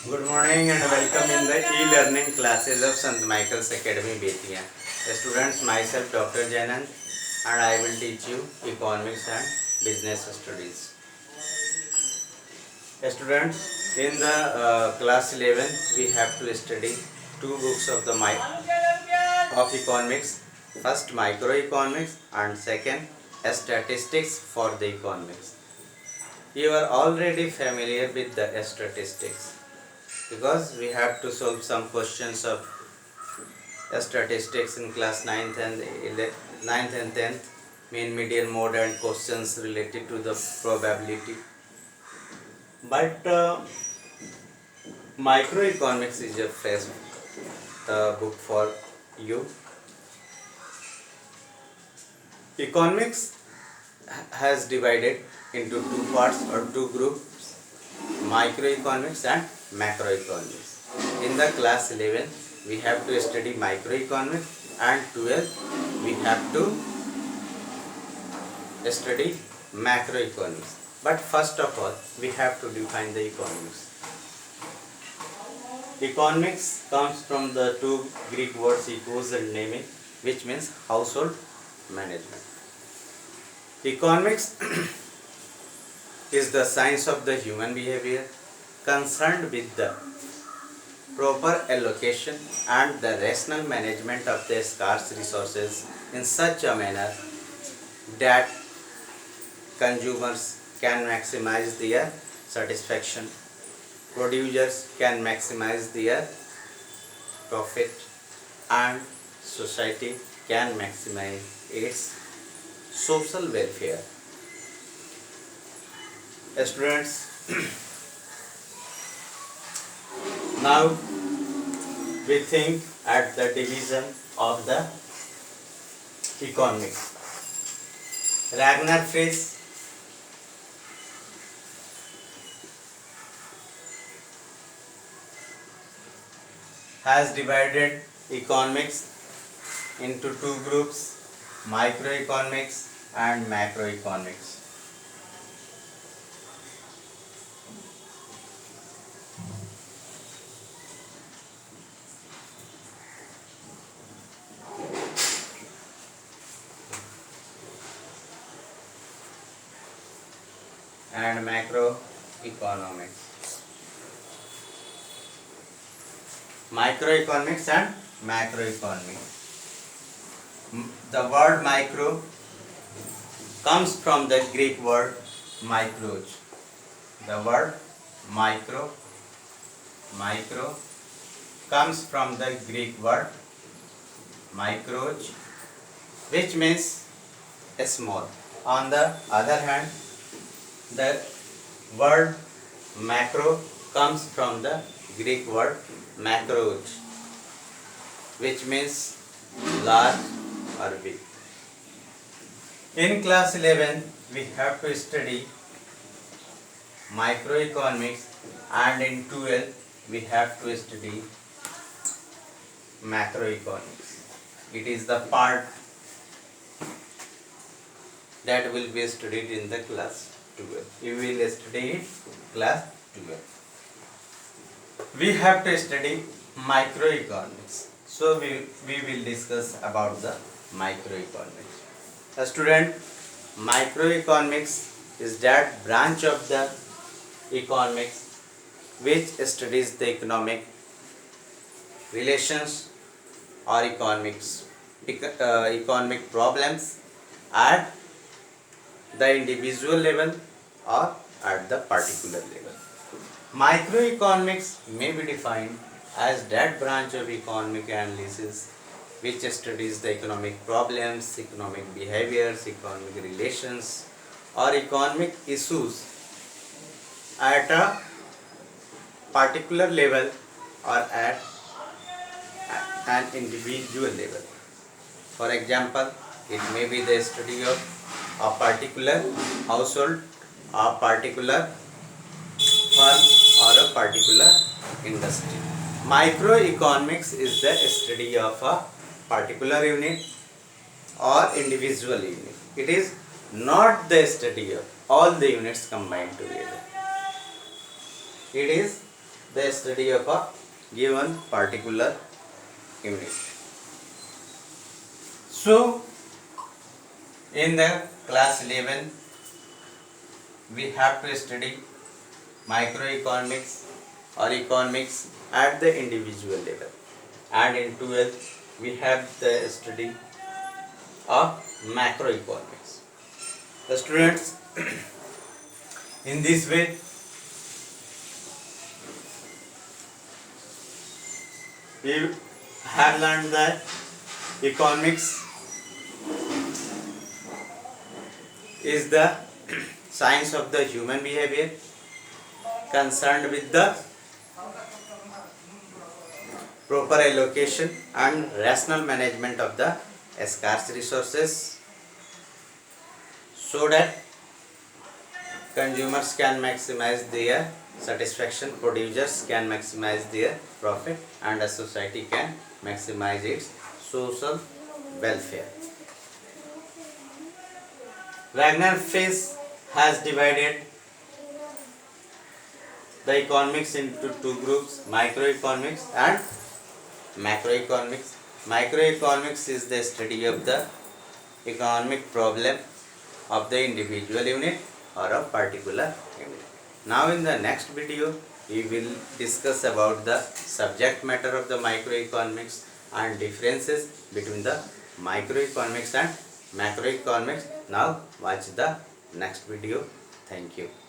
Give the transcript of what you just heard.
Good morning and welcome in the e-learning classes of St. Michael's Academy, Bettiya. Students, myself Dr. Jainand and I will teach you economics and business studies. Students, in the class 11 we have to study two books of the of economics. First microeconomics and second statistics for the economics. You are already familiar with the statistics, because we have to solve some questions of statistics in class 9th and 9th and 10th, mean, median, mode and questions related to the probability. But microeconomics is a fresh book for you. Economics has divided into two parts or two groups, microeconomics and macroeconomics. In the class 11 we have to study microeconomics and 12 we have to study macroeconomics. But first of all we have to define the economics. Economics comes from the two Greek words ecos and neme, which means household management. Economics is the science of the human behavior concerned with the proper allocation and the rational management of the scarce resources in such a manner that consumers can maximize their satisfaction, producers can maximize their profit, and society can maximize its social welfare. Students, now we think at the division of the economics. Ragnar Frisch has divided economics into two groups, microeconomics and macroeconomics. And macroeconomics. Microeconomics and macroeconomics. The word micro comes from the Greek word micros. The word micro comes from the Greek word micros, which means small. On the other hand, the word macro comes from the Greek word makros, which means large or big. In class 11 we have to study microeconomics, and in 12 we have to study macroeconomics. It is the part that will be studied in the class 12. You will study it class 12. We have to study microeconomics. So we will discuss about the microeconomics. A student, microeconomics is that branch of the economics which studies the economic relations or economic problems at the individual level or at the particular level. Microeconomics may be defined as that branch of economic analysis which studies the economic problems, economic behaviors, economic relations or economic issues at a particular level or at an individual level. For example, it may be the study of a particular household, a particular firm or a particular industry. Microeconomics is the study of a particular unit or individual unit. It is not the study of all the units combined together. It is the study of a given particular unit. So, in the class 11, we have to study microeconomics or economics at the individual level, and in 12th we have the study of macroeconomics. The students, in this way we have learned that economics is the science of the human behavior concerned with the proper allocation and rational management of the scarce resources, so that consumers can maximize their satisfaction, producers can maximize their profit, and a society can maximize its social welfare. Wagner Fish has divided the economics into two groups, microeconomics and macroeconomics. Microeconomics is the study of the economic problem of the individual unit or a particular unit. Now in the next video we will discuss about the subject matter of the microeconomics and differences between the microeconomics and macroeconomics. Now watch the next video. Thank you.